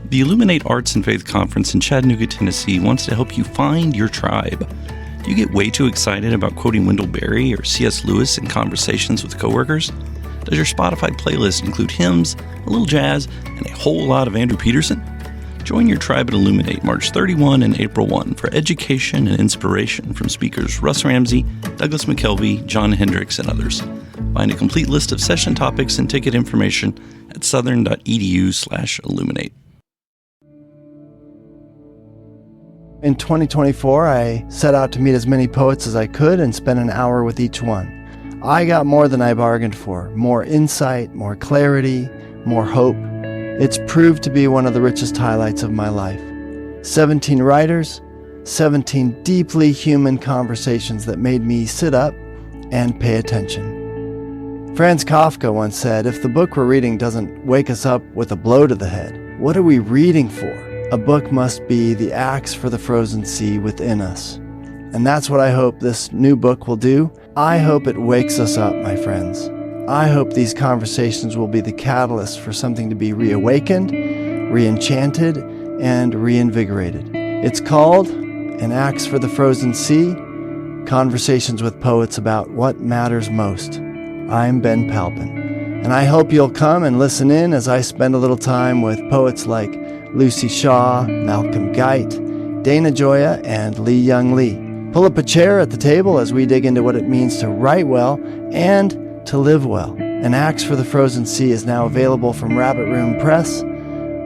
The Illuminate Arts and Faith Conference in Chattanooga, Tennessee wants to help you find your tribe. Do you get way too excited about quoting Wendell Berry or C.S. Lewis in conversations with coworkers? Does your Spotify playlist include hymns, a little jazz, and a whole lot of Andrew Peterson? Join your tribe at Illuminate March 31 and April 1 for education and inspiration from speakers Russ Ramsey, Douglas McKelvey, John Hendricks, and others. Find a complete list of session topics and ticket information at southern.edu/illuminate. In 2024, I set out to meet as many poets as I could and spend an hour with each one. I got more than I bargained for, more insight, more clarity, more hope. It's proved to be one of the richest highlights of my life. 17 writers, 17 deeply human conversations that made me sit up and pay attention. Franz Kafka once said, if the book we're reading doesn't wake us up with a blow to the head, what are we reading for? A book must be the axe for the frozen sea within us. And that's what I hope this new book will do. I hope it wakes us up, my friends. I hope these conversations will be the catalyst for something to be reawakened, re-enchanted, and reinvigorated. It's called An Axe for the Frozen Sea, Conversations with Poets About What Matters Most. I'm Ben Palpin, and I hope you'll come and listen in as I spend a little time with poets like Lucy Shaw, Malcolm Guite, Dana Gioia, and Lee Young Lee. Pull up a chair at the table as we dig into what it means to write well and to live well. An Axe for the Frozen Sea is now available from Rabbit Room Press.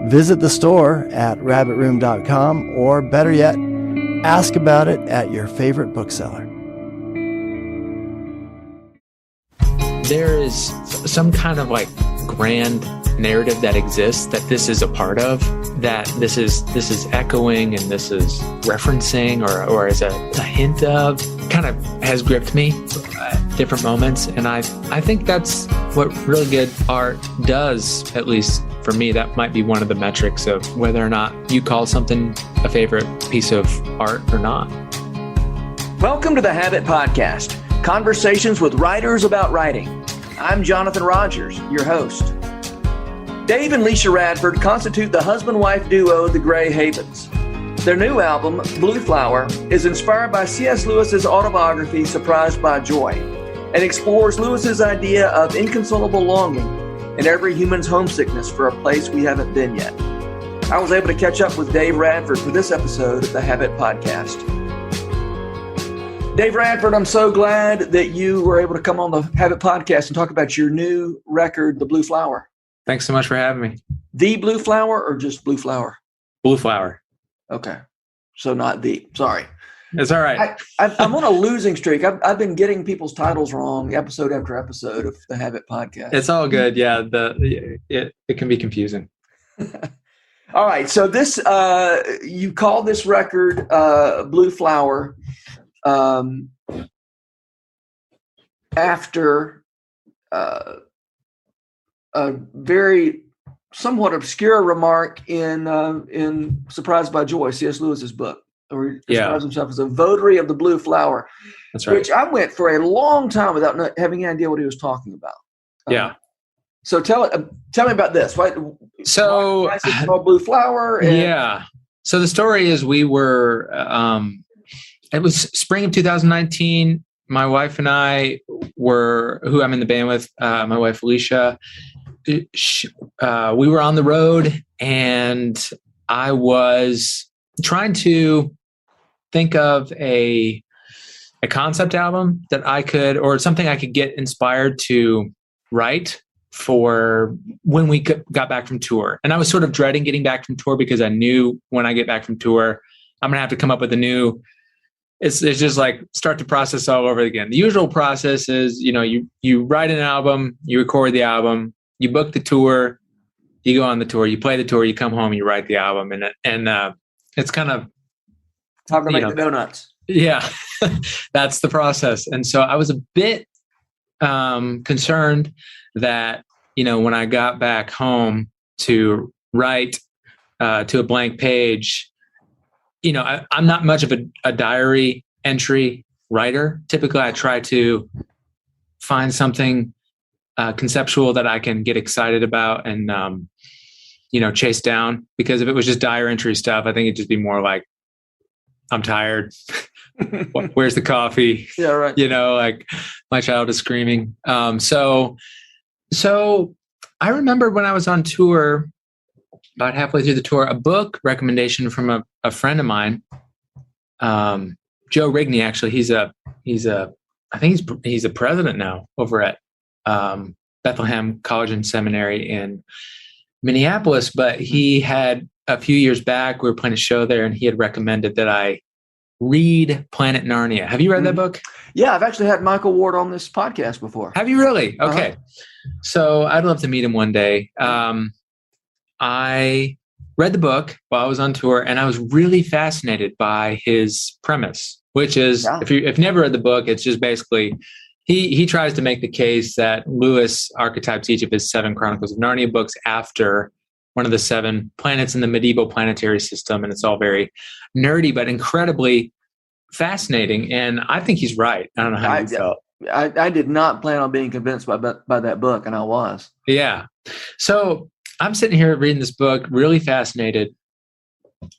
Visit the store at rabbitroom.com, or better yet, ask about it at your favorite bookseller. There is some kind of like grand narrative that exists that this is a part of, that this is echoing and this is referencing or is a hint of, kind of has gripped me at different moments. And I think that's what really good art does, at least for me. That might be one of the metrics of whether or not you call something a favorite piece of art or not. Welcome to the Habit Podcast, conversations with writers about writing. I'm Jonathan Rogers, your host. Dave and Leisha Radford constitute the husband-wife duo The Grey Havens. Their new album, Blue Flower, is inspired by C.S. Lewis's autobiography, Surprised by Joy, and explores Lewis's idea of inconsolable longing and every human's homesickness for a place we haven't been yet. I was able to catch up with Dave Radford for this episode of the Habit Podcast. Dave Radford, I'm so glad that you were able to come on the Habit Podcast and talk about your new record, The Blue Flower. Thanks so much for having me. The Blue Flower or just Blue Flower? Blue Flower. Okay. So not the. Sorry. It's all right. I'm on a losing streak. I've been getting people's titles wrong episode after episode of the Habit Podcast. It's all good. Yeah. It can be confusing. All right. So this, you call this record Blue Flower after a very somewhat obscure remark in Surprised by Joy, C.S. Lewis's book, where he describes himself as a votary of the blue flower. That's right. Which I went for a long time without having any idea what he was talking about. So tell me about this. Why is it called Blue Flower? So the story is we were. It was spring of 2019. My wife and I who I'm in the band with, my wife Alicia. We were on the road, and I was trying to think of a concept album that I could, or something I could get inspired to write for when we got back from tour. And I was sort of dreading getting back from tour because I knew when I get back from tour, I'm going to have to come up with a new. It's just like start the process all over again. The usual process is, you write an album, you record the album, you book the tour, you go on the tour, you play the tour, you come home, you write the album, and it's kind of time to make the donuts. Yeah, that's the process. And so I was a bit concerned that when I got back home to write to a blank page, I'm not much of a diary entry writer. Typically, I try to find something conceptual that I can get excited about and chase down, because if it was just diary entry stuff, I think it'd just be more like, I'm tired. Where's the coffee? Yeah, right. Like my child is screaming. So I remember when I was on tour, about halfway through the tour, a book recommendation from a friend of mine, Joe Rigney. Actually, I think he's a president now over at Bethlehem College and Seminary in Minneapolis. But he had, a few years back, we were playing a show there, and he had recommended that I read Planet Narnia. Have you read that book? Yeah, I've actually had Michael Ward on this podcast before. Have you really? Okay. So I'd love to meet him one day. I read the book while I was on tour, and I was really fascinated by his premise, which is, if you've never read the book, it's just basically, he tries to make the case that Lewis archetypes each of his 7 Chronicles of Narnia books after one of the 7 planets in the medieval planetary system. And it's all very nerdy, but incredibly fascinating. And I think he's right. I don't know how you felt. I did not plan on being convinced by that book, and I was. Yeah. So I'm sitting here reading this book, really fascinated.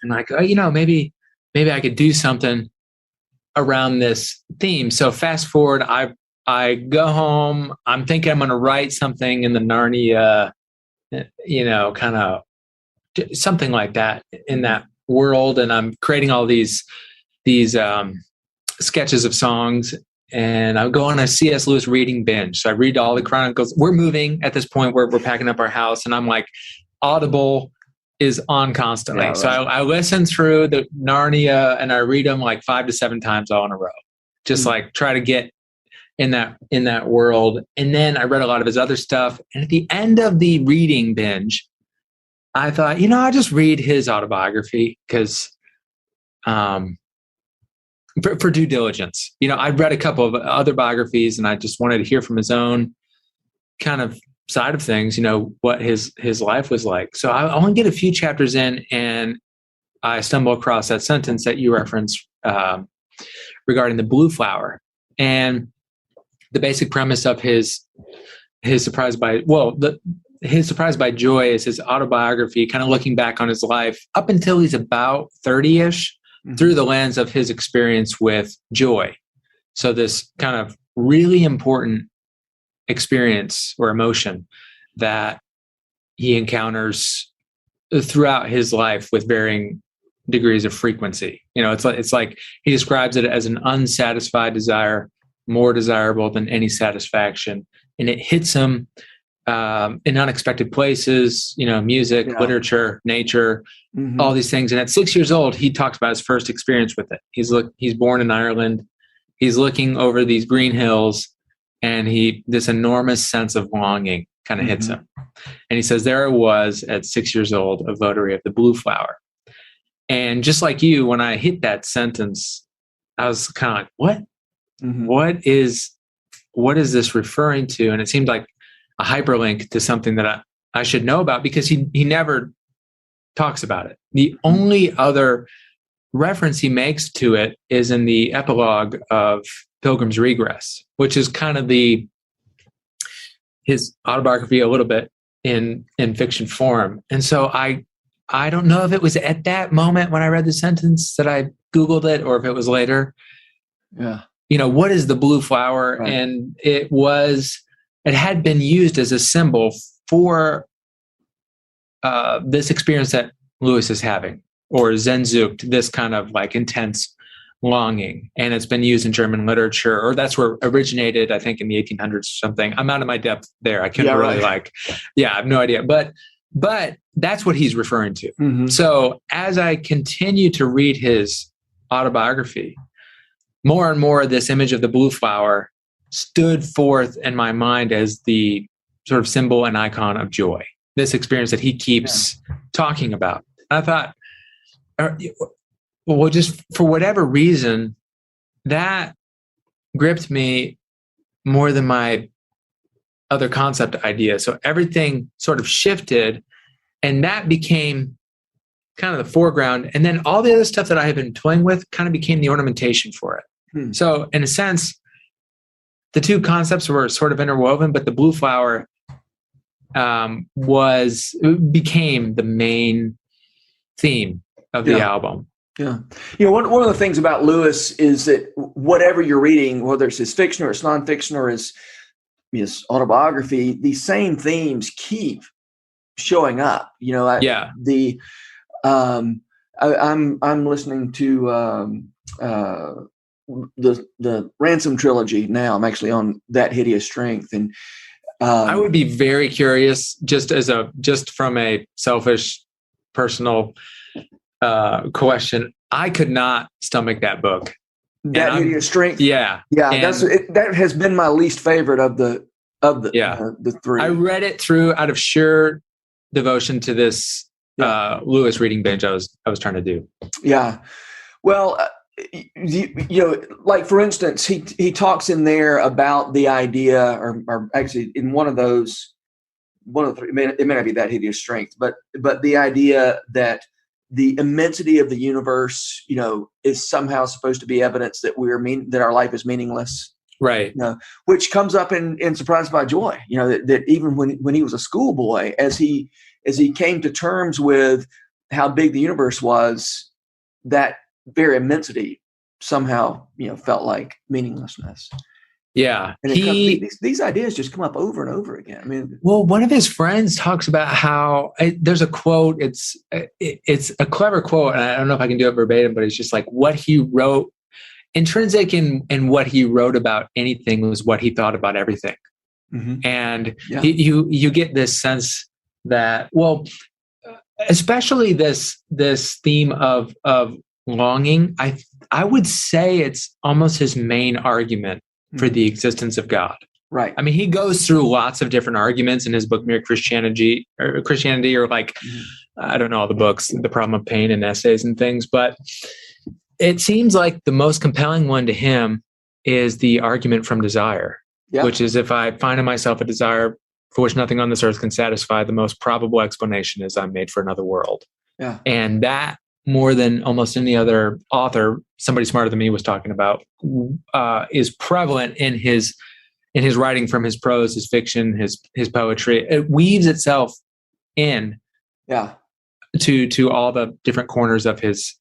And like, maybe I could do something around this theme. So fast forward, I go home. I'm thinking I'm going to write something in the Narnia, kind of something like that in that world. And I'm creating all these sketches of songs, and I go on a C.S. Lewis reading binge. So I read all the Chronicles. We're moving at this point where we're packing up our house, and I'm like, Audible is on constantly. Yeah, right. So I listen through the Narnia, and I read them like 5 to 7 times all in a row. Just like try to get in that world. And then I read a lot of his other stuff. And at the end of the reading binge, I thought, I'll just read his autobiography because for due diligence. I'd read a couple of other biographies, and I just wanted to hear from his own kind of side of things, what his life was like. So I only get a few chapters in, and I stumble across that sentence that you referenced regarding the blue flower. And the basic premise of his surprise by joy is his autobiography, kind of looking back on his life up until he's about 30-ish through the lens of his experience with joy. So this kind of really important experience or emotion that he encounters throughout his life with varying degrees of frequency. It's like he describes it as an unsatisfied desire, more desirable than any satisfaction. And it hits him in unexpected places, music, literature, nature, all these things. And at 6 years old, he talks about his first experience with it. He's born in Ireland. He's looking over these green hills, and this enormous sense of longing kind of hits him. And he says, there I was at 6 years old, a votary of the blue flower. And just like you, when I hit that sentence, I was kind of like, what? What is this referring to? And it seemed like a hyperlink to something that I should know about, because he never talks about it. The only other reference he makes to it is in the epilogue of Pilgrim's Regress, which is kind of his autobiography a little bit in fiction form. And so I don't know if it was at that moment when I read the sentence that I Googled it, or if it was later. Yeah. What is the blue flower? Right. And it had been used as a symbol for this experience that Lewis is having, or Sehnsucht, this kind of like intense longing. And it's been used in German literature, or that's where it originated, I think, in the 1800s or something. I'm out of my depth there. I couldn't really I have no idea. But that's what he's referring to. So as I continue to read his autobiography, more and more this image of the blue flower stood forth in my mind as the sort of symbol and icon of joy, this experience that he keeps talking about. And I thought, well, just for whatever reason, that gripped me more than my other concept idea. So everything sort of shifted, and that became kind of the foreground. And then all the other stuff that I had been toying with kind of became the ornamentation for it. So in a sense, the two concepts were sort of interwoven, but the blue flower became the main theme of the album. Yeah. One of the things about Lewis is that whatever you're reading, whether it's his fiction or it's nonfiction or his autobiography, these same themes keep showing up. I'm listening to the Ransom trilogy now. I'm actually on That Hideous Strength, and I would be very curious, just from a selfish, personal question. I could not stomach that book. That Hideous Strength. Yeah. That has been my least favorite of the three. I read it through out of sheer devotion to this Lewis reading binge I was trying to do. Yeah. Well, like for instance, he talks in there about the idea, or actually in one of the three, it may not be That Hideous Strength, but the idea that the immensity of the universe, is somehow supposed to be evidence that that our life is meaningless. Right. Which comes up in Surprised by Joy, that even when he was a schoolboy, as he came to terms with how big the universe was, that very immensity somehow, felt like meaninglessness. Yeah. And these ideas just come up over and over again. I mean, one of his friends talks about how there's a quote. It's a clever quote, and I don't know if I can do it verbatim, but it's just like what he wrote. Intrinsic in what he wrote about anything was what he thought about everything. Mm-hmm. And you get this sense that, especially this theme of longing, I would say it's almost his main argument for the existence of God. Right. I mean, he goes through lots of different arguments in his book, Mere Christianity, or like, I don't know, all the books, The Problem of Pain and essays and things, but it seems like the most compelling one to him is the argument from desire, which is, if I find in myself a desire for which nothing on this earth can satisfy, the most probable explanation is I'm made for another world. Yeah. And that, more than almost any other author, somebody smarter than me was talking about, is prevalent in his writing, from his prose, his fiction, his poetry. It weaves itself in to all the different corners of his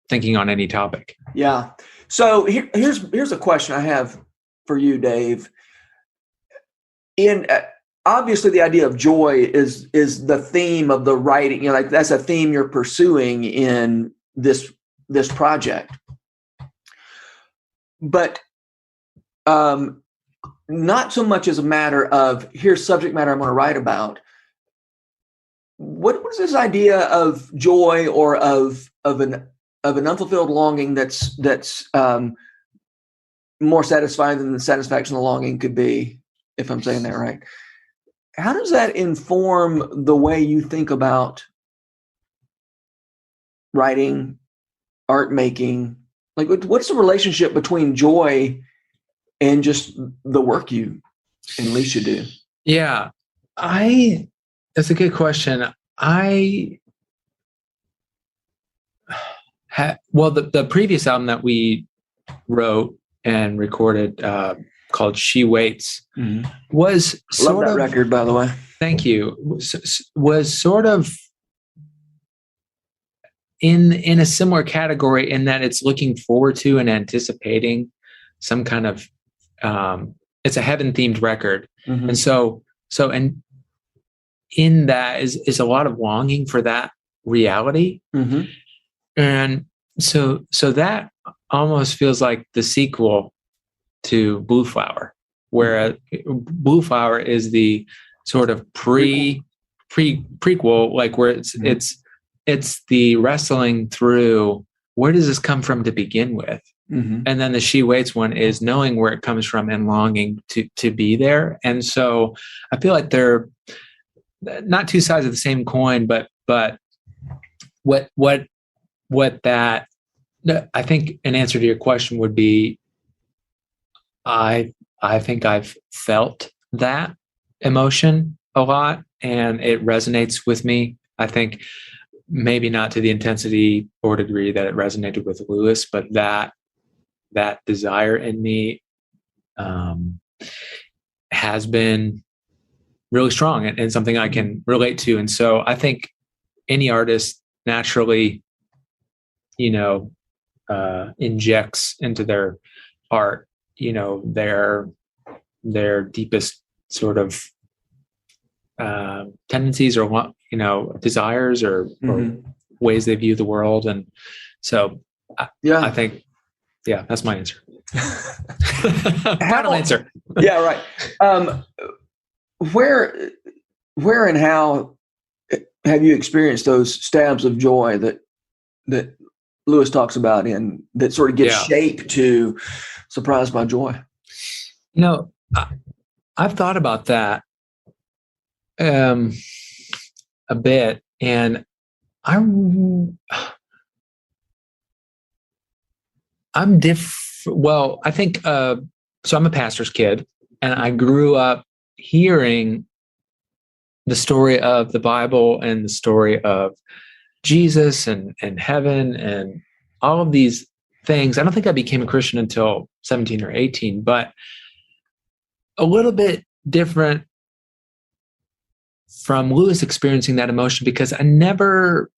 thinking on any topic. Yeah. So here's a question I have for you, Dave. Obviously, the idea of joy is the theme of the writing. Like that's a theme you're pursuing in this project. But not so much as a matter of here's subject matter I'm going to write about. What is this idea of joy, or of an unfulfilled longing that's more satisfying than the satisfaction the longing could be, if I'm saying that right? How does that inform the way you think about writing, art making? Like, what's the relationship between joy and just the work you and Leisha do? Yeah, that's a good question. The previous album that we wrote and recorded, called She Waits, was sort Love that of, record, by the way. Thank you. Was sort of in a similar category, in that it's looking forward to and anticipating some kind of it's a heaven themed record. Mm-hmm. And so in that is a lot of longing for that reality. Mm-hmm. And so that almost feels like the sequel to Blue Flower, where Blue Flower is the sort of prequel, like where it's the wrestling through, where does this come from to begin with? Mm-hmm. And then the She Waits one is knowing where it comes from and longing to be there. And so I feel like they're not two sides of the same coin, but what that, I think an answer to your question would be, I think I've felt that emotion a lot, and it resonates with me. I think maybe not to the intensity or degree that it resonated with Lewis, but that desire in me has been really strong and something I can relate to. And so I think any artist naturally, injects into their art, their deepest sort of tendencies or desires or ways they view the world. And so I think, that's my answer. Final answer. Yeah, right. Where and how have you experienced those stabs of joy that Lewis talks about in that sort of gives shape to Surprised by Joy? I've thought about that a bit, and I'm different. Well, I think so. I'm a pastor's kid, and I grew up hearing the story of the Bible and the story of Jesus and heaven and all of these things. I don't think I became a Christian until 17 or 18, but a little bit different from Lewis experiencing that emotion, because I never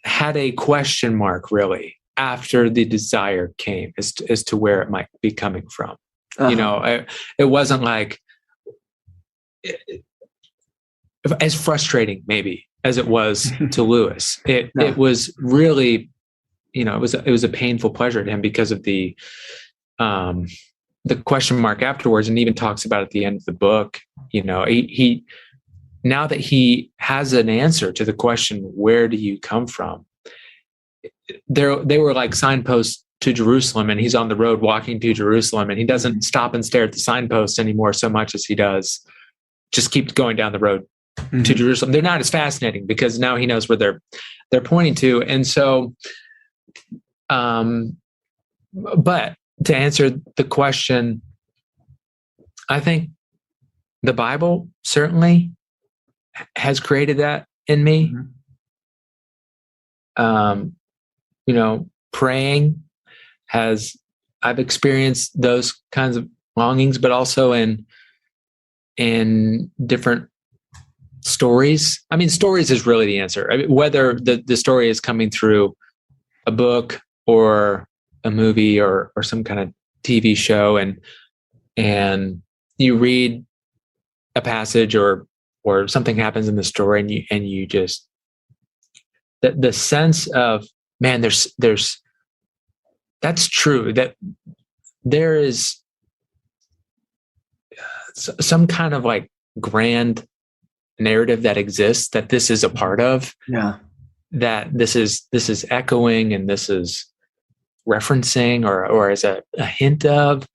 had a question mark really after the desire came as to where it might be coming from. It wasn't like as frustrating maybe as it was to Lewis. It was really, it was a painful pleasure to him because of the question mark afterwards, and even talks about at the end of the book. He now that he has an answer to the question, where do you come from? They were like signposts to Jerusalem, and he's on the road walking to Jerusalem, and he doesn't stop and stare at the signposts anymore so much as he does just keep going down the road to Jerusalem. They're not as fascinating because now he knows where they're pointing to. And so, but to answer the question, I think the Bible certainly has created that in me. Praying I've experienced those kinds of longings, but also in different stories. I mean, stories is really the answer. I mean, whether the story is coming through a book or a movie or some kind of TV show, and you read a passage or something happens in the story, and you just the sense of, man, there's that's true, that there is some kind of like grand narrative that exists that this is a part of. Yeah. That this is echoing and this is referencing or as a hint of,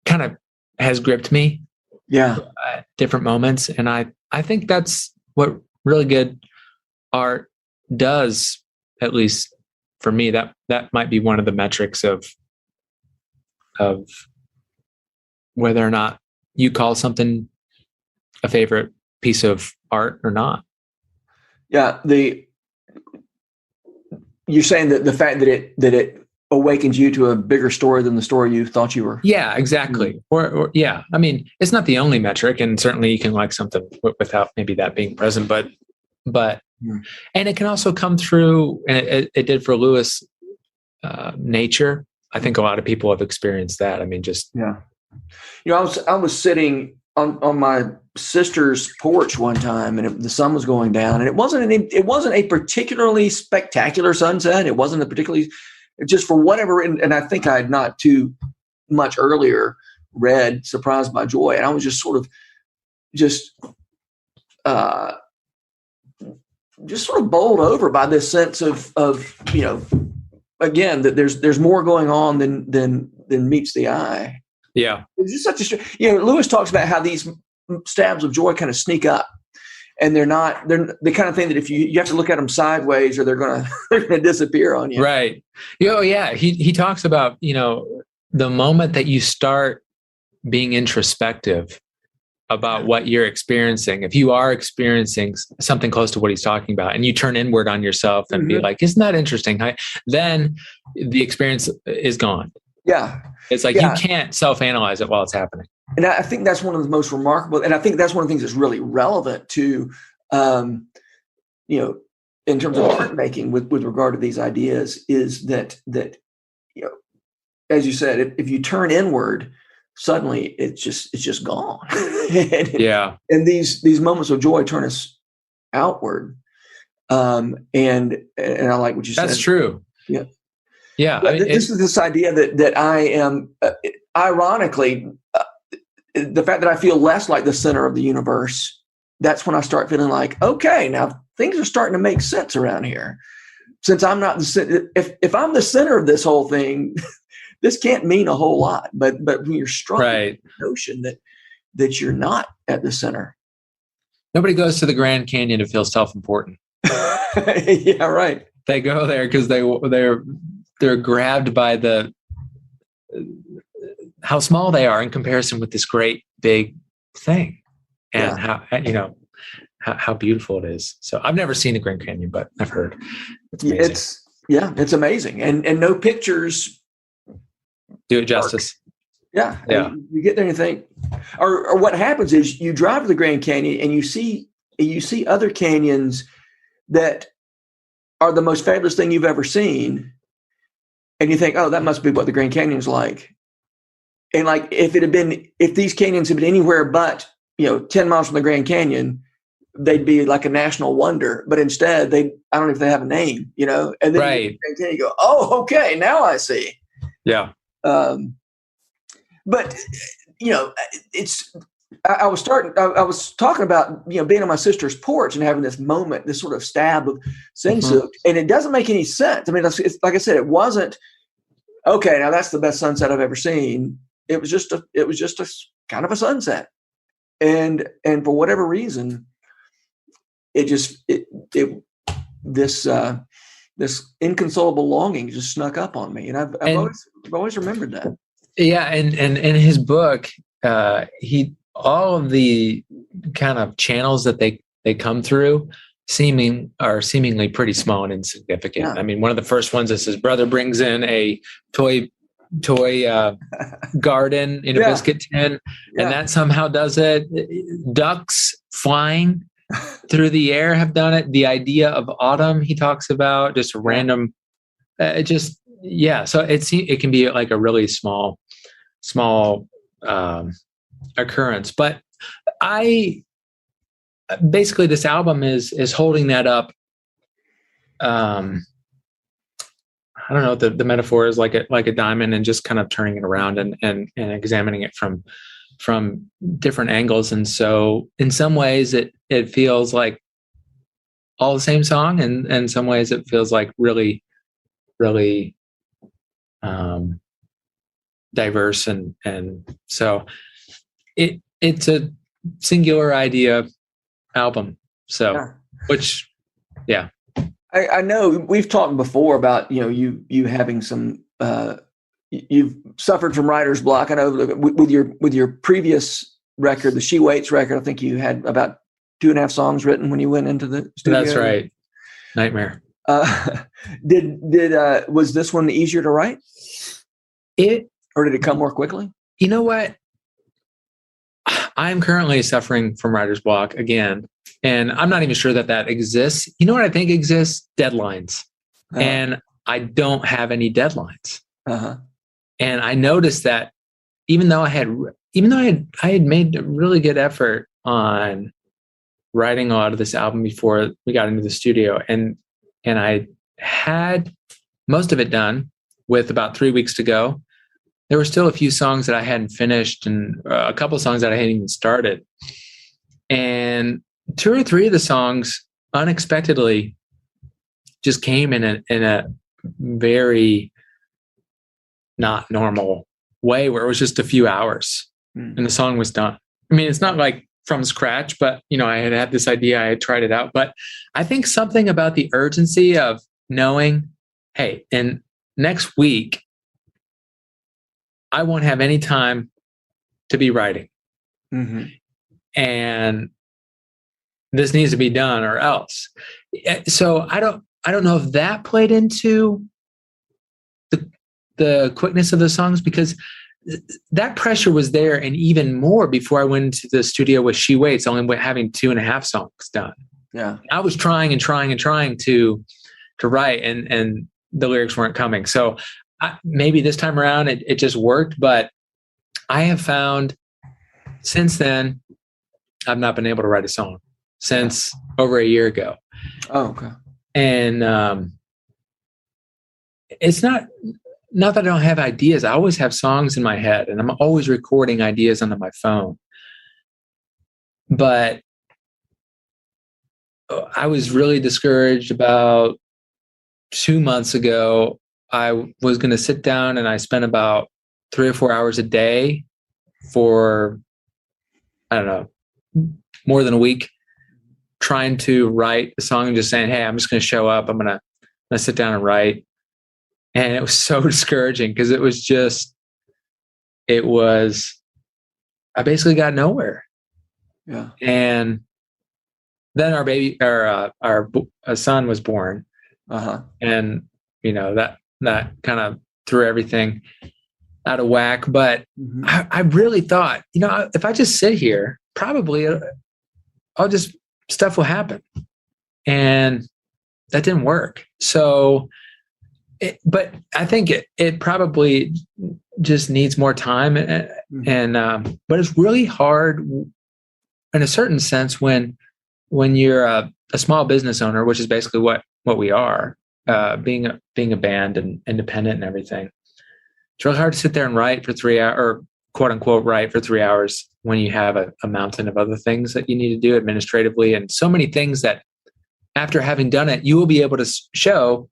kind of has gripped me. Yeah. At different moments. And I think that's what really good art does, at least for me. That might be one of the metrics of whether or not you call something a favorite piece of art or not. Yeah. You're saying that the fact that it awakens you to a bigger story than the story you thought you were. Yeah, exactly. Or yeah. I mean, it's not the only metric, and certainly you can like something without maybe that being present, but and it can also come through, and it did for Lewis, nature. I think a lot of people have experienced that. I mean, just yeah. I was sitting on my sister's porch one time, and the sun was going down, and it wasn't a particularly spectacular sunset. It wasn't a particularly, just for whatever, and I think I had not too much earlier read Surprised by Joy, and I was just sort of bowled over by this sense of again, that there's more going on than meets the eye. Yeah. It's just such a, Lewis talks about how these stabs of joy kind of sneak up, and they're the kind of thing that if you have to look at them sideways or they're going to disappear on you. Right. Yeah. He talks about, the moment that you start being introspective about what you're experiencing, if you are experiencing something close to what he's talking about, and you turn inward on yourself and be like, isn't that interesting? Then the experience is gone. Yeah. It's like you can't self-analyze it while it's happening. And I think that's one of the most remarkable, and I think that's one of the things that's really relevant to, in terms of art making with regard to these ideas, is that as you said, if you turn inward, suddenly it's just gone. And these moments of joy turn us outward. And I like what you said. That's true. Yeah. Yeah. This is this idea that I am, ironically, the fact that I feel less like the center of the universe, that's when I start feeling like, okay, now things are starting to make sense around here. Since I'm not the center, if I'm the center of this whole thing, this can't mean a whole lot. But when you're struck with the notion that you're not at the center. Nobody goes to the Grand Canyon to feel self-important. Yeah, right. They go there because they're grabbed by how small they are in comparison with this great big thing, and how beautiful it is. So I've never seen the Grand Canyon, but I've heard it's amazing. It's amazing, and no pictures do it justice. Yeah. You get there and you think, or what happens is you drive to the Grand Canyon and you see other canyons that are the most fabulous thing you've ever seen. And you think, oh, that must be what the Grand Canyon's like. And like, if these canyons had been anywhere but, 10 miles from the Grand Canyon, they'd be like a national wonder. But instead I don't know if they have a name, and then the Grand Canyon, you go, oh, okay, now I see. Yeah. But I was talking about, being on my sister's porch and having this moment, this sort of stab of Sehnsucht, and it doesn't make any sense. I mean, it's, like I said, it wasn't, okay, now that's the best sunset I've ever seen. It was just a kind of a sunset. And for whatever reason, this inconsolable longing just snuck up on me. And I've always remembered that. Yeah. And in his book, all of the kind of channels that they come through are seemingly pretty small and insignificant. Yeah. I mean, one of the first ones is his brother brings in a toy garden in a biscuit tin, and that somehow does it. Ducks flying through the air have done it. The idea of autumn he talks about, just a random, so it can be like a really small occurrence. But basically this album is holding that up. I don't know, the metaphor is like a diamond, and just kind of turning it around and examining it from different angles. And so in some ways it feels like all the same song, and in some ways it feels like really, really diverse. And so it's a singular idea album. So, I know we've talked before about, you having some, you've suffered from writer's block. I know with your previous record, the She Waits record, I think you had about 2.5 songs written when you went into the studio. That's right. Nightmare. Was this one easier to write? Or did it come more quickly? You know what? I'm currently suffering from writer's block again, and I'm not even sure that exists. You know what I think exists? Deadlines. And I don't have any deadlines. And I noticed that even though I had made a really good effort on writing a lot of this album before we got into the studio, and I had most of it done with about 3 weeks to go, there were still a few songs that I hadn't finished, and a couple of songs that I hadn't even started. And 2 or 3 of the songs unexpectedly just came in a very not normal way, where it was just a few hours and the song was done. I mean, it's not like from scratch, but I had this idea, I had tried it out. But I think something about the urgency of knowing, hey, in next week, I won't have any time to be writing. And this needs to be done or else. So I don't know if that played into the quickness of the songs, because that pressure was there, and even more before I went into the studio with She Waits, only having 2.5 songs done. Yeah. I was trying to write, and the lyrics weren't coming. So maybe this time around it just worked, but I have found since then, I've not been able to write a song since over a year ago. Oh, okay. And it's not that I don't have ideas. I always have songs in my head, and I'm always recording ideas onto my phone. But I was really discouraged about 2 months ago. I was going to sit down, and I spent about 3 or 4 hours a day for, I don't know, more than a week, trying to write a song and just saying, hey, I'm just going to show up. I'm going to sit down and write. And it was so discouraging because I basically got nowhere. Yeah. And then our son was born. Uh-huh. And, that kind of threw everything out of whack. But I really thought, if I just sit here, probably stuff will happen. And that didn't work. So, but I think it probably just needs more time. But it's really hard in a certain sense when you're a small business owner, which is basically what we are, being a band and independent and everything. It's really hard to sit there and write for 3 hours, or quote unquote write for 3 hours, when you have a mountain of other things that you need to do administratively, and so many things that after having done it, you will be able to show,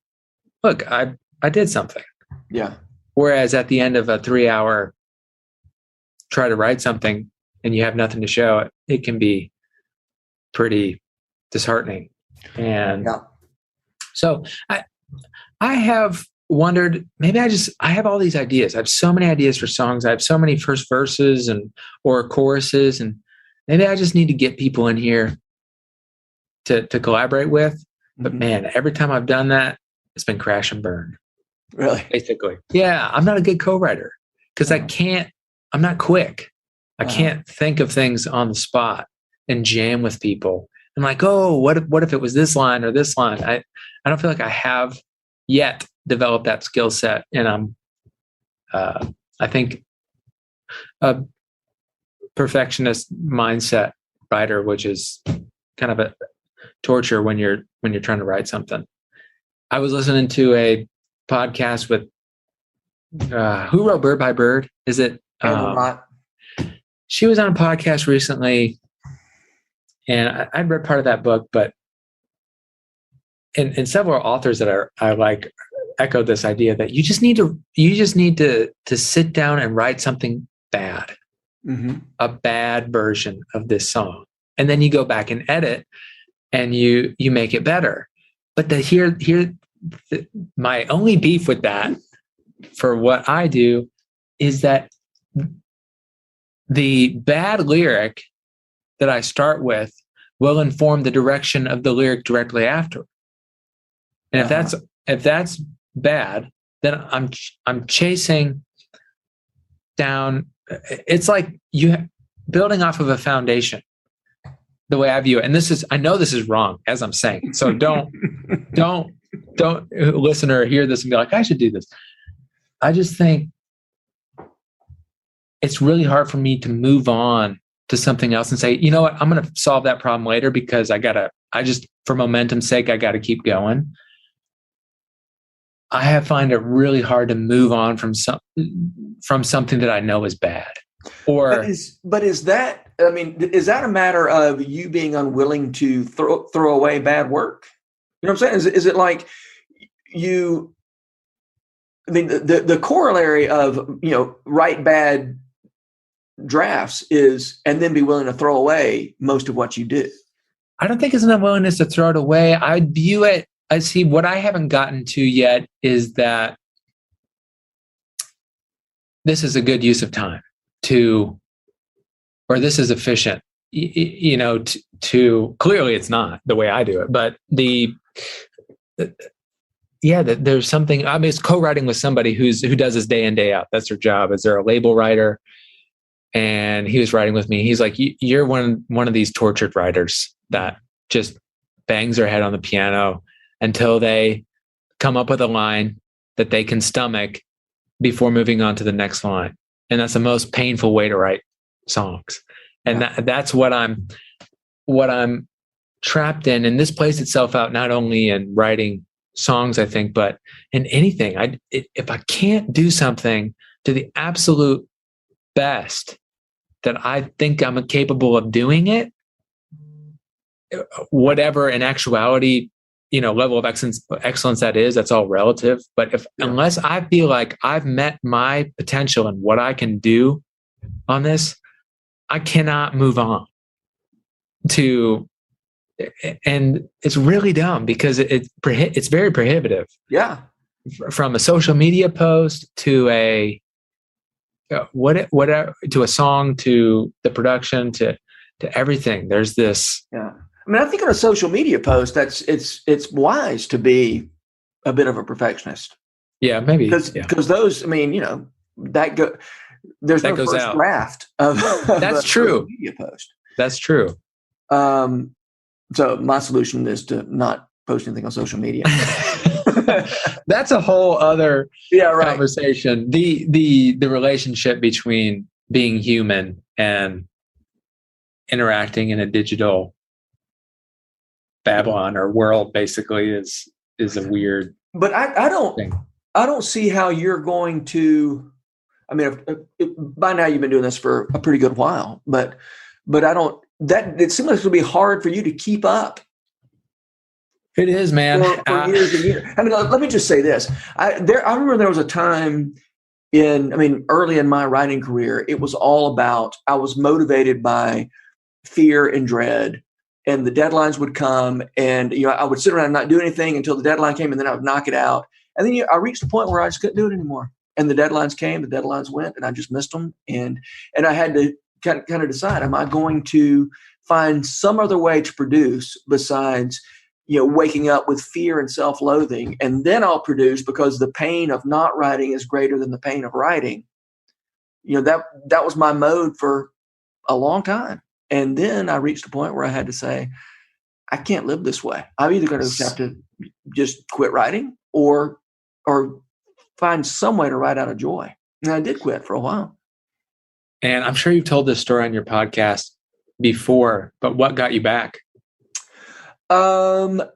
look, I did something. Yeah. Whereas at the end of a 3-hour try to write something and you have nothing to show, it can be pretty disheartening. And so I have wondered, maybe I have all these ideas. I have so many ideas for songs. I have so many first verses or choruses, and maybe I just need to get people in here to collaborate with. But man, every time I've done that, it's been crash and burn. Really? Basically. Yeah. I'm not a good co-writer because I'm not quick. I can't think of things on the spot and jam with people. I'm like, oh, what if it was this line or this line? I don't feel like I have yet developed that skill set. And I'm, I think, a perfectionist mindset writer, which is kind of a torture when you're trying to write something. I was listening to a podcast with who wrote Bird by Bird? Is it? She was on a podcast recently, and I'd read part of that book, but and several authors that I like echoed this idea that you just need to sit down and write something bad, a bad version of this song, and then you go back and edit, and you make it better. But my only beef with that, for what I do, is that the bad lyric that I start with will inform the direction of the lyric directly after. And if that's bad, then I'm chasing down. It's like building off of a foundation. The way I view it, and I know this is wrong as I'm saying. So don't listen or hear this and be like, I should do this. I just think it's really hard for me to move on to something else and say, you know what, I'm going to solve that problem later because for momentum's sake, I got to keep going. I find it really hard to move on from something that I know is bad. But is that a matter of you being unwilling to throw away bad work? You know what I'm saying? Is it like you? I mean, the corollary of write bad drafts is, and then be willing to throw away most of what you do. I don't think it's an unwillingness to throw it away. I view it. I see what I haven't gotten to yet is that this is a good use of time or this is efficient, to clearly it's not the way I do it, but yeah, that there's something. I mean, it's co-writing with somebody who does this day in, day out. That's their job. Is they're a label writer, and he was writing with me. He's like, "You're one of these tortured writers that just bangs their head on the piano until they come up with a line that they can stomach before moving on to the next line." And that's the most painful way to write songs. And that's what I'm trapped in. And this plays itself out not only in writing songs, I think, but in anything. If I can't do something to the absolute best that I think I'm capable of doing it, whatever in actuality, level of excellence that is, that's all relative. But unless I feel like I've met my potential and what I can do on this, I cannot move on and it's really dumb because it's very prohibitive. Yeah. From a social media post to whatever, to a song, to the production, to everything. There's this. Yeah. I mean, I think on a social media post, it's wise to be a bit of a perfectionist. Yeah, maybe. Because those, I mean, there's no goes first out. Draft of that's true. Media post. That's true. So my solution is to not post anything on social media. That's a whole other conversation. The relationship between being human and interacting in a digital Babylon or world basically is a weird. But I don't see how you're going to. I mean, by now you've been doing this for a pretty good while, but I don't. That it seems like it would be hard for you to keep up. It is, man. For years and years. I mean, let me just say this. I remember there was a time early in my writing career, it was all about, I was motivated by fear and dread, and the deadlines would come, and I would sit around and not do anything until the deadline came, and then I would knock it out. And then I reached a point where I just couldn't do it anymore. And the deadlines came, the deadlines went, and I just missed them. And I had to kind of decide, am I going to find some other way to produce besides, waking up with fear and self-loathing, and then I'll produce because the pain of not writing is greater than the pain of writing. That was my mode for a long time. And then I reached a point where I had to say, I can't live this way. I'm either going to have to just quit writing or find some way to write out of joy. And I did quit for a while. And I'm sure you've told this story on your podcast before, but what got you back? I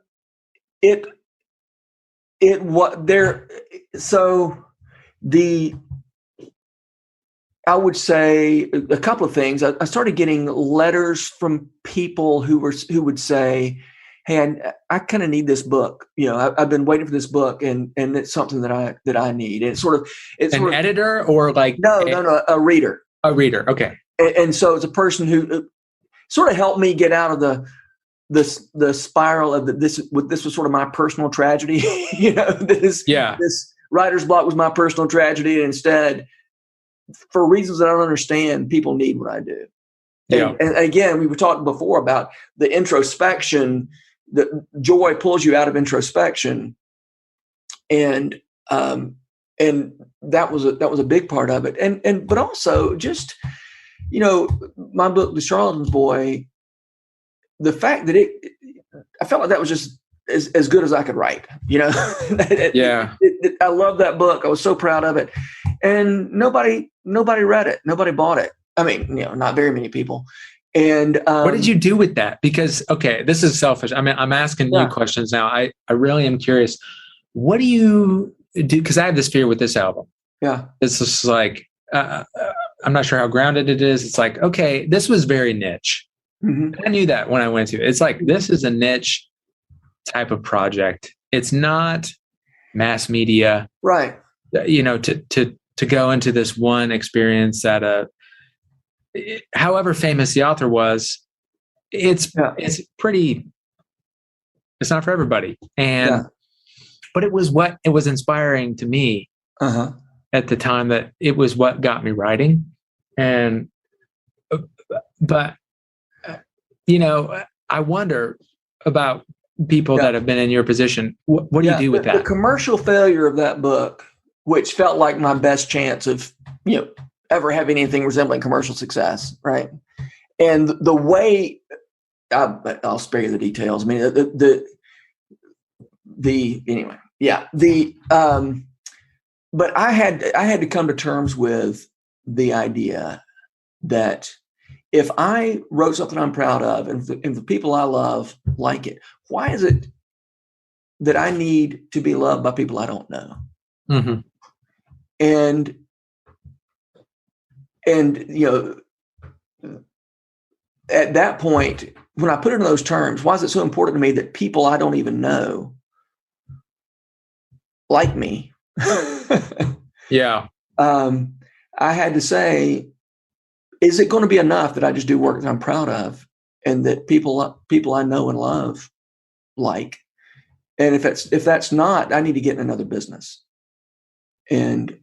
would say a couple of things. I started getting letters from people who would say, "Hey, I kind of need this book. I've been waiting for this book, and it's something that I need." And it's an editor or like no, a reader. A reader, okay. And so it's a person who sort of helped me get out of the spiral of this was sort of my personal tragedy. This writer's block was my personal tragedy, and instead, for reasons that I don't understand, people need what I do. And again, we were talking before about the introspection. The joy pulls you out of introspection, and that was a big part of it. But also just, my book, The Charlatan's Boy, the fact that I felt like that was just as good as I could write, I love that book. I was so proud of it, and nobody read it. Nobody bought it. I mean, not very many people. And what did you do with that? Because, okay, this is selfish. I mean, I'm asking you questions now. I really am curious. What do you do? Because I have this fear with this album. Yeah. It's just like, I'm not sure how grounded it is. It's like, okay, this was very niche. Mm-hmm. I knew that when I went to it. It's like, this is a niche type of project. It's not mass media. Right. To go into this one experience that however famous the author was, it's pretty, it's not for everybody. But it was inspiring to me at the time, that it was what got me writing. But I wonder about people that have been in your position. What do you do with that? The commercial failure of that book, which felt like my best chance of, ever having anything resembling commercial success, right? And the way, I'll spare you the details. I mean, but I had to come to terms with the idea that if I wrote something I'm proud of, and if the people I love like it, why is it that I need to be loved by people I don't know? Mm-hmm. And at that point, when I put it in those terms, why is it so important to me that people I don't even know like me? Yeah. I had to say, is it going to be enough that I just do work that I'm proud of and that people I know and love like? And if that's not, I need to get in another business. And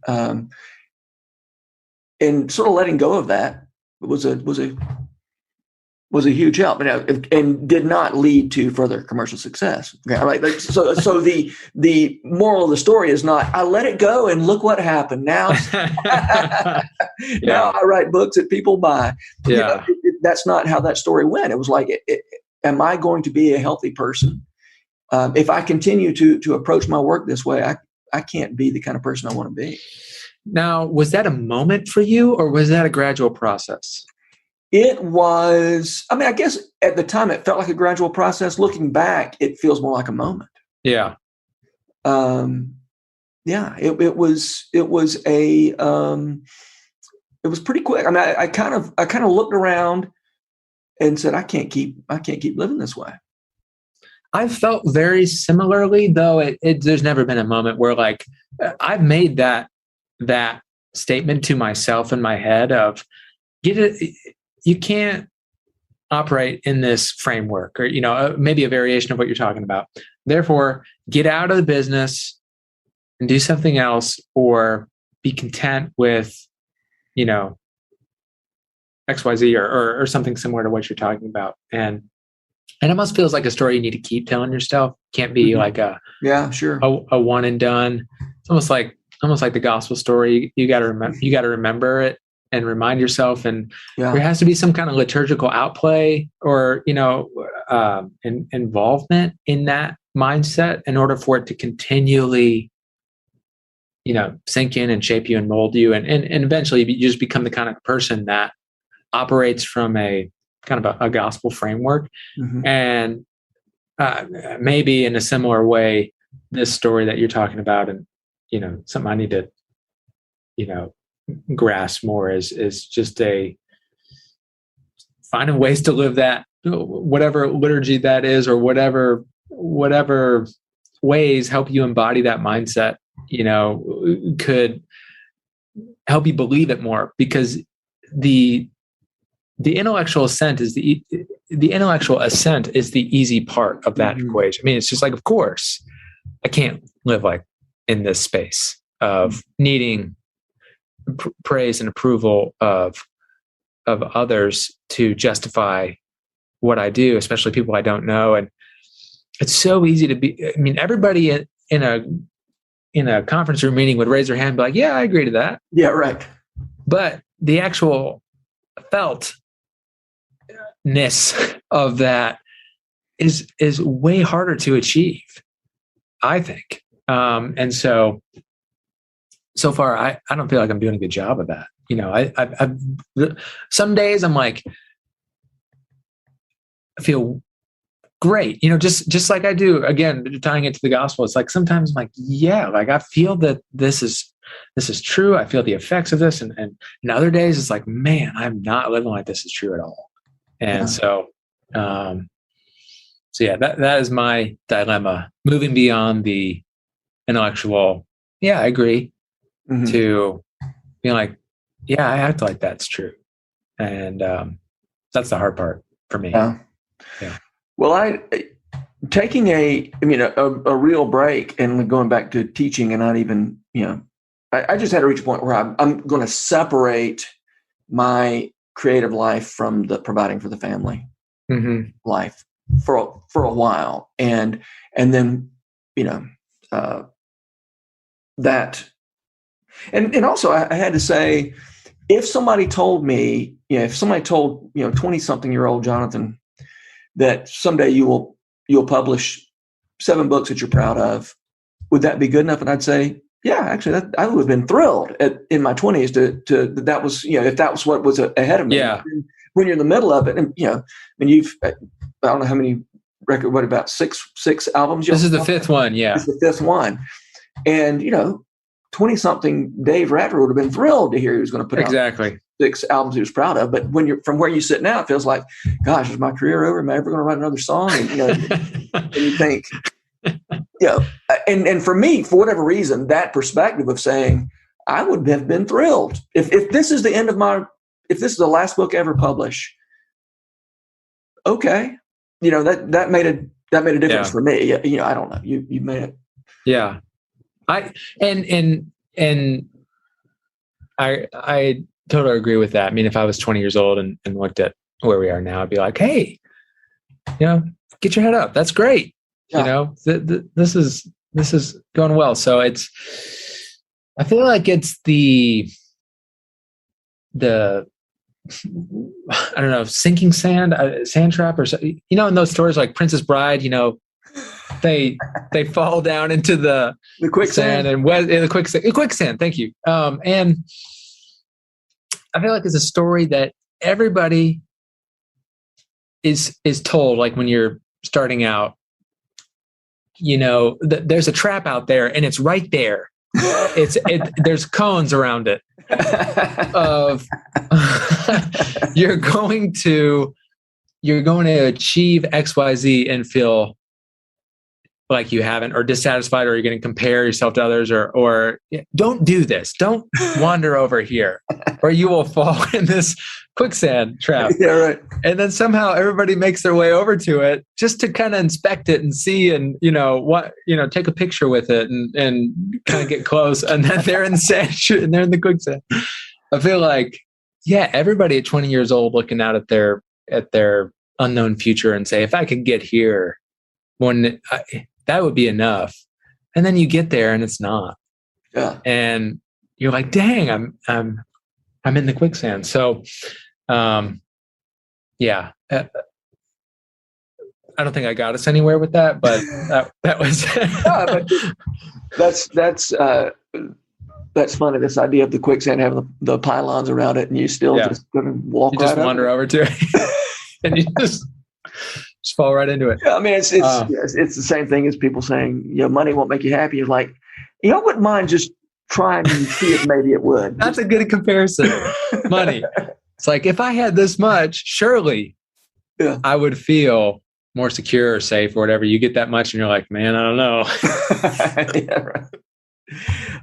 sort of letting go of that was a huge help, and did not lead to further commercial success. Okay, right? So the moral of the story is not I let it go and look what happened. Now, now I write books that people buy. Yeah, that's not how that story went. It was like, am I going to be a healthy person if I continue to approach my work this way? I can't be the kind of person I want to be. Now, was that a moment for you, or was that a gradual process? It was, I guess at the time it felt like a gradual process. Looking back, it feels more like a moment. Yeah. It was pretty quick. I kind of looked around and said, I can't keep living this way. I felt very similarly, though. There's never been a moment where like I've made that statement to myself in my head of you can't operate in this framework, or, maybe a variation of what you're talking about. Therefore, get out of the business and do something else, or be content with, XYZ or something similar to what you're talking about. And it almost feels like a story you need to keep telling yourself. Can't be like a one and done. It's almost like the gospel story. You got to remember it and remind yourself. And there has to be some kind of liturgical outplay or, involvement in that mindset in order for it to continually, sink in and shape you and mold you. And eventually you just become the kind of person that operates from a kind of a gospel framework. Mm-hmm. And maybe in a similar way, this story that you're talking about, and, something I need to, grasp more is just finding ways to live that, whatever liturgy that is, or whatever ways help you embody that mindset, could help you believe it more, because the intellectual assent is the easy part of that equation. I mean, it's just like, of course, I can't live like in this space of needing praise and approval of others to justify what I do, especially people I don't know. And it's so easy to be. I mean, everybody in a conference room meeting would raise their hand and be like, "Yeah, I agree to that." Yeah, right. But the actual feltness of that is way harder to achieve, I think. And so far, I don't feel like I'm doing a good job of that. I've some days I'm like, I feel great, just like I do. Again, tying it to the gospel, it's like sometimes I'm like, yeah, like I feel that this is true. I feel the effects of this, and other days it's like, man, I'm not living like this is true at all. And so yeah, that is my dilemma. Moving beyond the intellectual, yeah, I agree, to being like, yeah, I act like that's true, and that's the hard part for me. Yeah. Well, taking a real break and going back to teaching, and not even, I just had to reach a point where I'm going to separate my creative life from the providing for the family life. for a while, and then that, and also I had to say, if somebody told me, if somebody told 20-something-year-old Jonathan that someday you'll publish 7 books that you're proud of, would that be good enough? And I'd say, yeah, actually, I would have been thrilled in my 20s to that was, if that was what was ahead of me. Yeah. When you're in the middle of it, and I don't know how many what about six albums? This is the 5th one. Yeah, it's the 5th one, and 20-something Dave Radford would have been thrilled to hear he was going to put out 6 albums he was proud of. But when you're from where you sit now, it feels like, gosh, is my career over? Am I ever going to write another song? And, and you think, and for me, for whatever reason, that perspective of saying, I would have been thrilled if this is the end of if this is the last book I ever publish. Okay, that made a difference for me. I don't know. You made it. Yeah, I totally agree with that. I mean, if I was 20 years old and looked at where we are now, I'd be like, hey, get your head up. That's great. Yeah. This is going well. So I feel like it's the I don't know, sinking sand trap or so, in those stories like Princess Bride, they fall down into the quicksand and the quicksand. Thank you. And I feel like it's a story that everybody is told, like when you're starting out, there's a trap out there and it's right there. There's cones around it of you're going to achieve XYZ and feel like you haven't, or dissatisfied, or you're going to compare yourself to others, or don't do this. Don't wander over here, or you will fall in this quicksand trap. Yeah, right. And then somehow everybody makes their way over to it just to kind of inspect it and see, and take a picture with it and kind of get close, and then they're in the sand and they're in the quicksand. I feel like, everybody at 20 years old looking out at their unknown future and say, if I could get here, that would be enough. And then you get there and it's not. Yeah. And you're like, dang, I'm in the quicksand. So, I don't think I got us anywhere with that, but that was. But that's funny. This idea of the quicksand having the pylons around it, and you still just going to walk. You just wander over to it, and you just fall right into it. Yeah, I mean, it's the same thing as people saying, money won't make you happy. It's like, I wouldn't mind just trying to see if maybe it would. That's a good comparison. Money. It's like, if I had this much, surely I would feel more secure or safe or whatever. You get that much and you're like, man, I don't know. Yeah, right.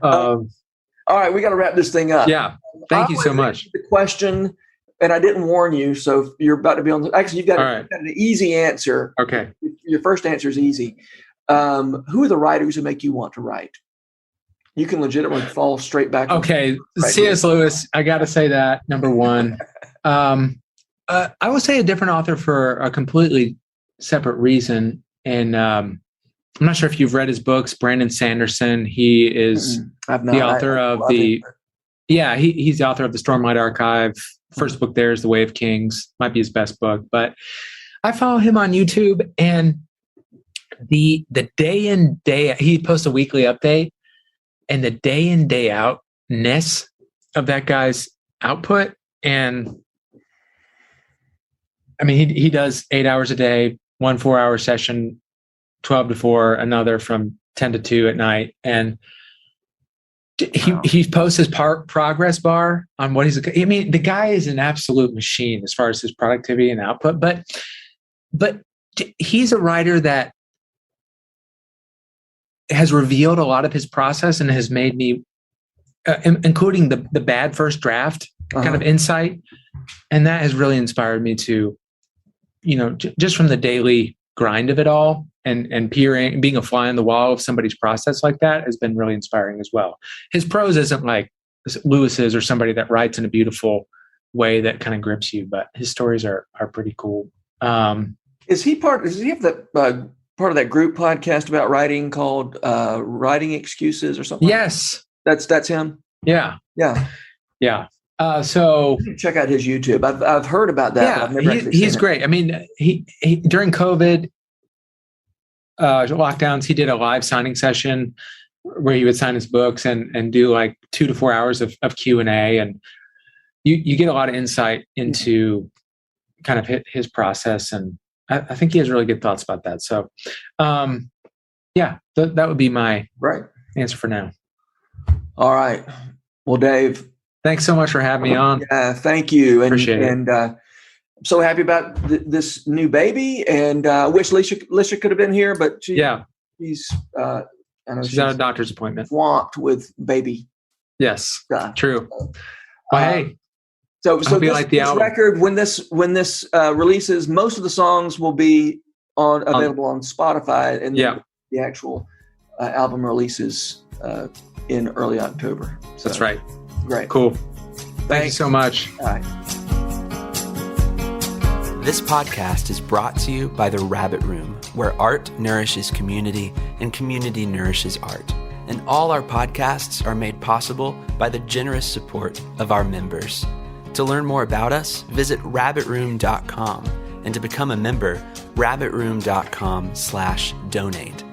All right, we got to wrap this thing up. Yeah. Thank you so much. The question, and I didn't warn you, so you're about to be on. Actually, you've got an easy answer. Okay. Your first answer is easy. Who are the writers who make you want to write? You can legitimately fall straight back. Okay, C.S. Lewis. I got to say that, number one. I would say a different author for a completely separate reason, and I'm not sure if you've read his books. Brandon Sanderson. He is the author of the. Yeah, he's the author of the Stormlight Archive. First book there is The Way of Kings. Might be his best book, but I follow him on YouTube, and the day in day he posts a weekly update, and the day in day outness of that guy's output. And I mean, he does 8 hours a day, 1 4-hour session, 12 to 4, another from 10 to 2 at night. And he posts his progress bar on what I mean, the guy is an absolute machine as far as his productivity and output, but he's a writer that has revealed a lot of his process and has made me, including the bad first draft kind of insight. And that has really inspired me to, just from the daily grind of it all, and peering, being a fly on the wall of somebody's process like that has been really inspiring as well. His prose isn't like Lewis's or somebody that writes in a beautiful way that kind of grips you, but his stories are pretty cool. Yeah, Does he have the part of that group podcast about writing called Writing Excuses or something? Yes. That's him? Yeah. Yeah. Yeah. So check out his YouTube. I've heard about that. Yeah, but I've never actually he's seen great. I mean, he during COVID lockdowns, he did a live signing session where he would sign his books and do like 2 to 4 hours of Q&A, and you get a lot of insight into kind of his process, and I think he has really good thoughts about that. So, that would be my answer for now. All right. Well, Dave, thanks so much for having me on. Yeah, thank you. Appreciate it. And I'm so happy about this new baby. And I wish Alicia could have been here, but she's I know she's at a doctor's appointment. Swamped with baby. Yes, stuff. True. Well, hey. So this, like the this record, when this releases, most of the songs will be available on Spotify, and the actual album releases in early October. So, that's right. Great. Cool. Thank you so much. All right. This podcast is brought to you by The Rabbit Room, where art nourishes community and community nourishes art. And all our podcasts are made possible by the generous support of our members. To learn more about us, visit rabbitroom.com, and to become a member, rabbitroom.com/donate.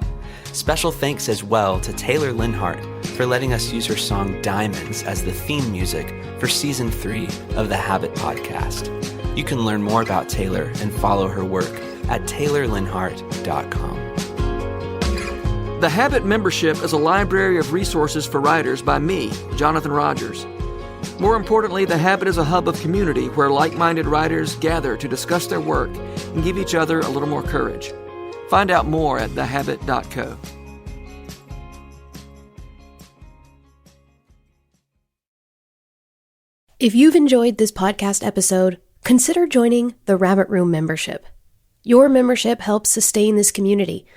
Special thanks as well to Taylor Linhart for letting us use her song Diamonds as the theme music for Season 3 of the Habit podcast. You can learn more about Taylor and follow her work at taylorlinhart.com. The Habit membership is a library of resources for writers by me, Jonathan Rogers. More importantly, The Habit is a hub of community where like-minded writers gather to discuss their work and give each other a little more courage. Find out more at thehabit.co. If you've enjoyed this podcast episode, consider joining the Rabbit Room membership. Your membership helps sustain this community,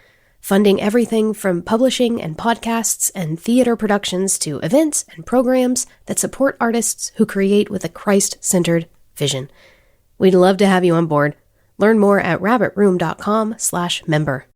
funding everything from publishing and podcasts and theater productions to events and programs that support artists who create with a Christ-centered vision. We'd love to have you on board. Learn more at rabbitroom.com/member.